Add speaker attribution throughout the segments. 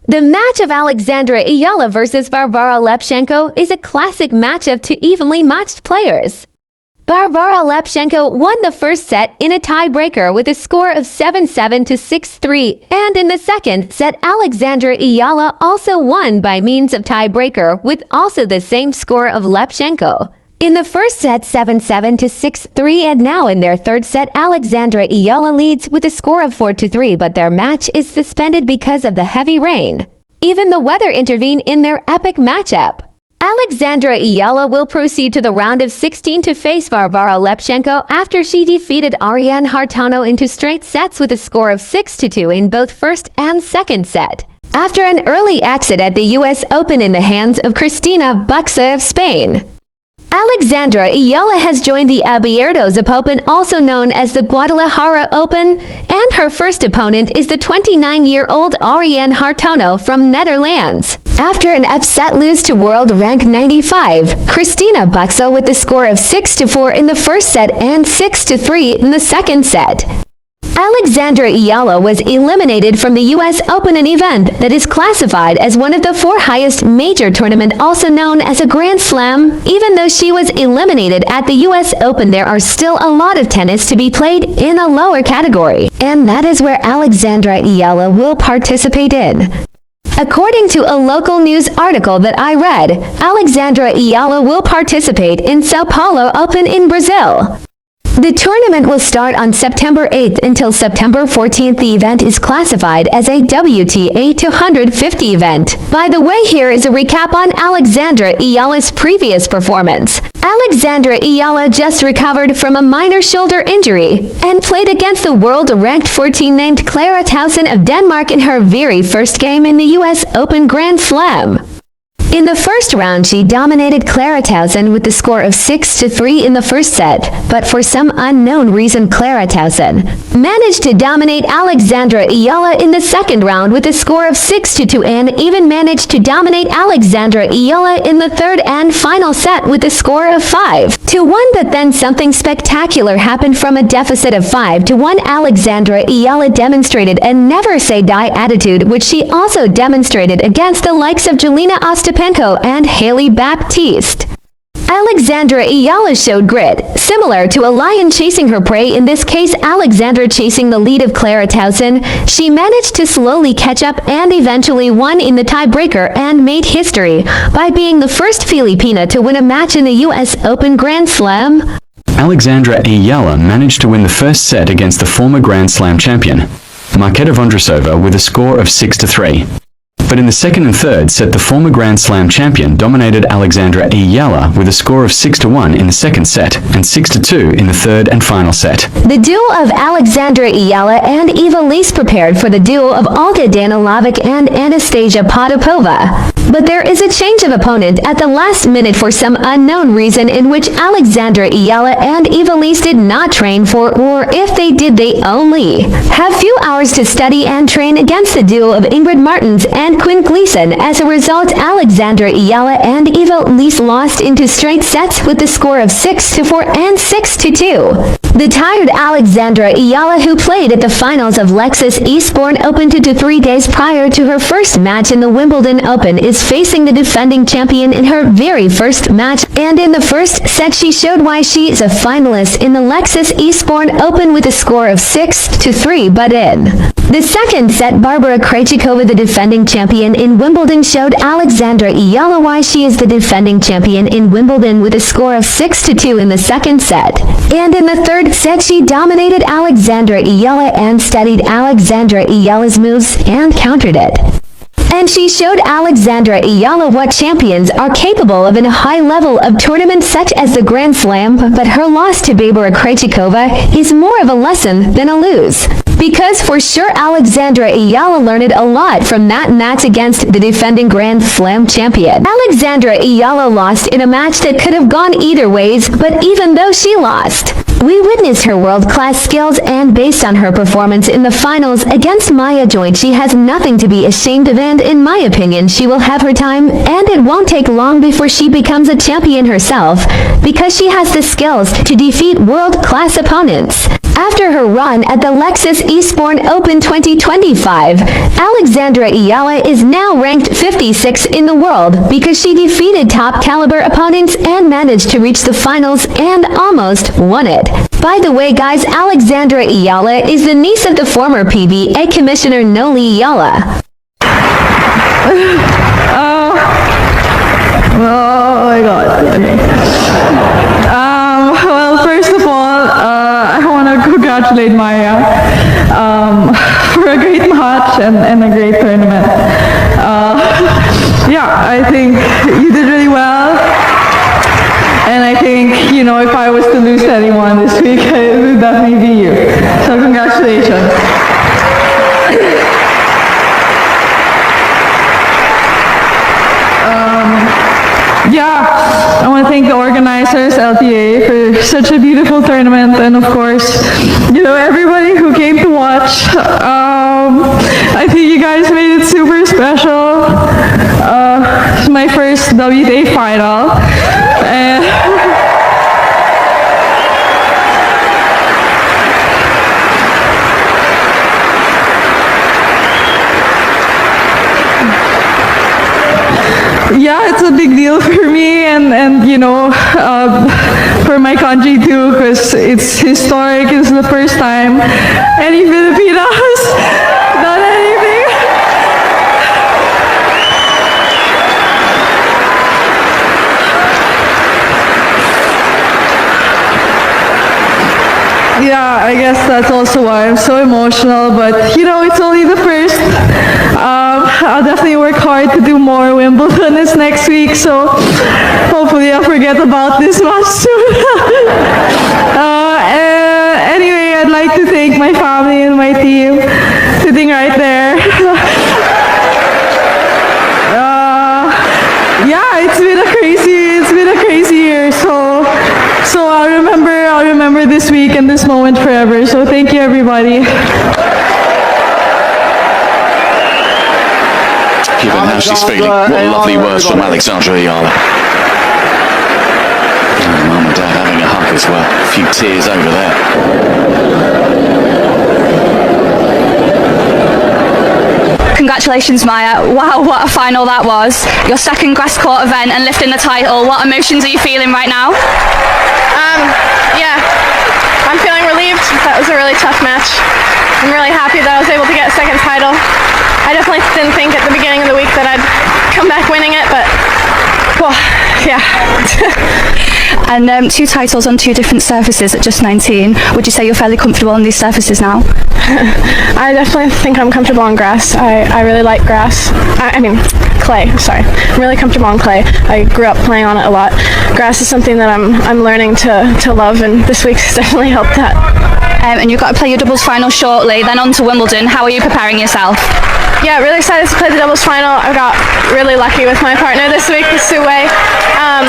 Speaker 1: The match of Alexandra Eala versus Varvara Lepchenko is a classic matchup to evenly matched players. Varvara Lepchenko won the first set in a tiebreaker with a score of 7-7 to 6-3, and in the second set Alexandra Eala also won by means of tiebreaker with also the same score of Lepchenko. In the first set 7-7 to 6-3, and now in their third set Alexandra Eala leads with a score of 4-3, but their match is suspended because of the heavy rain. Even the weather intervened in their epic matchup. Alexandra Eala will proceed to the round of 16 to face Varvara Lepchenko after she defeated Ariane Hartano into straight sets with a score of 6-2 in both first and second set. After an early exit at the US Open in the hands of Cristina Buxa of Spain, Alexandra Eala has joined the abierto zapopan, also known as the Guadalajara Open, and her first opponent is the 29-year-old Ariane Hartano from Netherlands. After an upset lose to world rank 95, Cristina Buxa with the score of 6-4 in the first set and 6-3 in the second set. Alexandra Eala was eliminated from the US Open, an event that is classified as one of the 4 highest major tournaments, also known as a Grand Slam. Even though she was eliminated at the US Open, there are still a lot of tennis to be played in a lower category, and that is where Alexandra Eala will participate in. According to a local news article that I read, Alexandra Eala will participate in São Paulo Open in Brazil. The tournament will start on September 8th until September 14th. The event is classified as a WTA 250 event. By the way, here is a recap on Alexandra Eala's previous performance. Alexandra Eala just recovered from a minor shoulder injury and played against the world-ranked 14 named Clara Tauson of Denmark in her very first game in the US Open Grand Slam. In the first round, she dominated Clara Tauson with the score of 6-3 in the first set, but for some unknown reason Clara Tauson managed to dominate Alexandra Eala in the second round with a score of 6-2 and even managed to dominate Alexandra Eala in the third and final set with a score of 5-1, but then something spectacular happened. From a deficit of 5-1, Alexandra Eala demonstrated a never say die attitude, which she also demonstrated against the likes of Jelena Ostapenko and Haley Baptiste. Alexandra Eala showed grit, similar to a lion chasing her prey, in this case Alexandra chasing the lead of Clara Tauson. She managed to slowly catch up and eventually won in the tiebreaker and made history by being the first Filipina to win a match in the US Open Grand Slam.
Speaker 2: Alexandra Eala managed to win the first set against the former Grand Slam champion, Marketa Vondrousova, with a score of 6-3. But in the second and third set, the former Grand Slam champion dominated Alexandra Eala with a score of 6-1 in the second set and 6-2 in the third and final set.
Speaker 1: The duo of Alexandra Eala and Evalise prepared for the duo of Olga Danilovic and Anastasia Potapova. But there is a change of opponent at the last minute for some unknown reason, in which Alexandra Eala and Evalise did not train for, or if they did, they only have few hours to study and train against the duo of Ingrid Martens and Quinn Gleason. As a result, Alexandra Eala and Evalise lost into straight sets with the score of 6-4 and 6-2. The tired Alexandra Eala, who played at the finals of Lexus Eastbourne Open 2 to 3 days prior to her first match in the Wimbledon Open, is facing the defending champion in her very first match, and in the first set she showed why she is a finalist in the Lexus Eastbourne Open with a score of 6-3, but in the second set, Barbara Krejcikova, the defending champion in Wimbledon, showed Alexandra Eala why she is the defending champion in Wimbledon with a score of 6-2 in the second set. And in the third set, she dominated Alexandra Eala and studied Alexandra Eala's moves and countered it. And she showed Alexandra Eala what champions are capable of in a high level of tournaments such as the Grand Slam, but her loss to Barbara Krejcikova is more of a lesson than a lose. Because for sure Alexandra Eala learned a lot from that match against the defending Grand Slam champion. Alexandra Eala lost in a match that could have gone either ways, but even though she lost, we witnessed her world-class skills, and based on her performance in the finals against Maya Joint, she has nothing to be ashamed of, and in my opinion she will have her time, and it won't take long before she becomes a champion herself, because she has the skills to defeat world-class opponents. After her run at the Eastbourne Open 2025, Alexandra Eala is now ranked 56 in the world because she defeated top-caliber opponents and managed to reach the finals and almost won it. By the way, guys, Alexandra Eala is the niece of the former PBA commissioner Noli Eala.
Speaker 3: Oh my God. Okay. Well, first of all, I want to congratulate Maya for a great match and a great tournament. Yeah, I think you did really well. And I think, you know, if I was to lose to anyone this week, it would definitely be you. So congratulations. Yeah, I want to thank the organizers, LTA, for such a beautiful tournament, and of course, you know, everybody who came to watch. I think you guys made it super special. It's my first WTA final. Yeah, it's a big deal for me and you know, for my country too, because it's historic. It's the first time any Filipina has done anything. Yeah, I guess that's also why I'm so emotional, but you know, it's only the first. I'll definitely work hard to do more Wimbledon this next week, so hopefully I'll forget about this match soon. Anyway, I'd like to thank my family and my team sitting right there. Yeah, it's been a crazy year, so I'll remember this week and this moment forever. So thank you, everybody.
Speaker 4: Given how she's feeling, what lovely words from Alexandra Eala. Mum and Dad having a hug as well. A few tears over there.
Speaker 5: Congratulations, Maya. Wow, what a final that was. Your second grass court event and lifting the title. What emotions are you feeling right now?
Speaker 6: Yeah, I'm feeling relieved. That was a really tough match. I'm really happy that I was able to get a second title. I definitely didn't think at the beginning of the week that I'd come back winning it, but, well, yeah.
Speaker 5: And 2 titles on 2 different surfaces at just 19. Would you say you're fairly comfortable on these surfaces now?
Speaker 6: I definitely think I'm comfortable on grass. I really like grass. I mean, clay, sorry. I'm really comfortable on clay. I grew up playing on it a lot. Grass is something that I'm learning to love, and this week has definitely helped that.
Speaker 5: And you've got to play your doubles final shortly, then on to Wimbledon. How are you preparing yourself?
Speaker 6: Yeah, really excited to play the doubles final. I got really lucky with my partner this week, with Sue Wei. I'm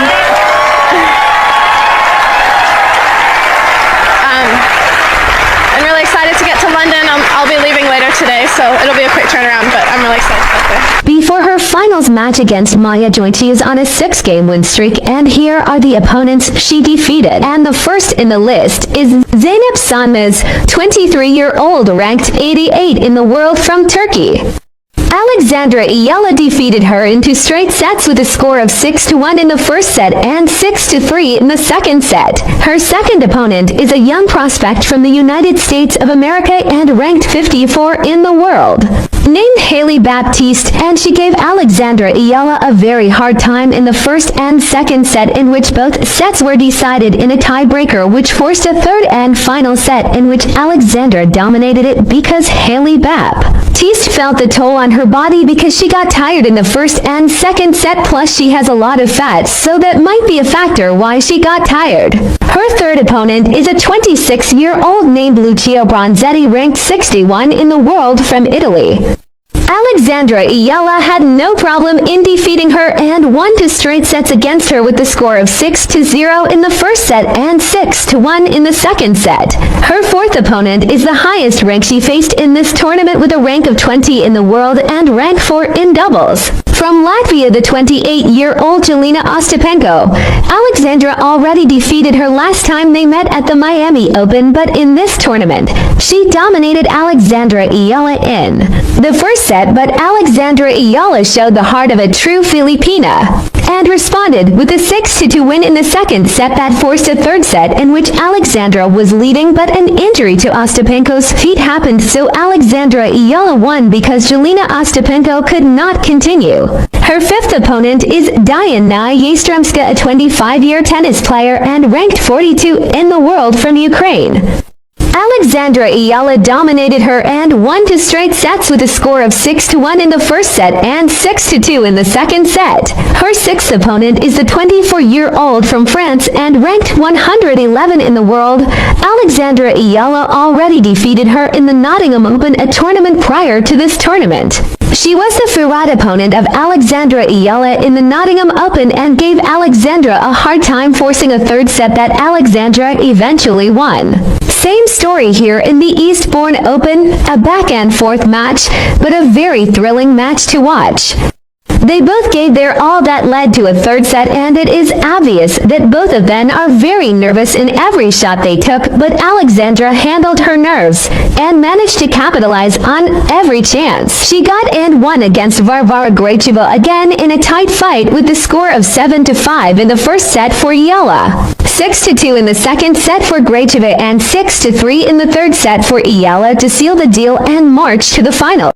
Speaker 6: really excited to get to London. I'll be leaving later today, so it'll be a quick turnaround, but I'm really excited to get there.
Speaker 1: Before her finals match against Maya Joint, she is on a 6-game win streak, and here are the opponents she defeated. And the first in the list is Zeynep Sanmez, 23-year-old, ranked 88 in the world from Turkey. Alexandra Eala defeated her in 2 straight sets with a score of 6-1 in the first set and 6-3 in the second set. Her second opponent is a young prospect from the United States of America and ranked 54 in the world. Named Haley Baptiste, and she gave Alexandra Eala a very hard time in the first and second set, in which both sets were decided in a tiebreaker, which forced a third and final set in which Alexandra dominated it because Haley Baptiste felt the toll on her body because she got tired in the first and second set, plus she has a lot of fat, so that might be a factor why she got tired. Her third opponent is a 26-year-old named Lucio Bronzetti, ranked 61 in the world from Italy. Alexandra Eala had no problem in defeating her and won 2 straight sets against her with the score of 6-0 in the first set and 6-1 in the second set. Her fourth opponent is the highest rank she faced in this tournament with a rank of 20 in the world and rank 4 in doubles. From Latvia, the 28-year-old Jelena Ostapenko. Alexandra already defeated her last time they met at the Miami Open, but in this tournament, she dominated Alexandra Eala in the first set, but Alexandra Eala showed the heart of a true Filipina and responded with a 6-2 win in the second set that forced a third set in which Alexandra was leading, but an injury to Ostapenko's feet happened, so Alexandra Eala won because Jelena Ostapenko could not continue. Her fifth opponent is Diana Yastremska, a 25-year tennis player and ranked 42 in the world from Ukraine. Alexandra Eala dominated her and won 2 straight sets with a score of 6-1 in the first set and 6-2 in the second set. Her sixth opponent is the 24-year-old from France and ranked 111 in the world. Alexandra Eala already defeated her in the Nottingham Open, a tournament prior to this tournament. She was the third opponent of Alexandra Eala in the Nottingham Open and gave Alexandra a hard time, forcing a third set that Alexandra eventually won. Same story here in the Eastbourne Open, a back-and-forth match, but a very thrilling match to watch. They both gave their all that led to a third set, and it is obvious that both of them are very nervous in every shot they took, but Alexandra handled her nerves and managed to capitalize on every chance she got and won against Varvara again in a tight fight with the score of 7-5 in the first set for Eala, 6-2 in the second set for Gracheva, and 6-3 in the third set for Eala to seal the deal and march to the final.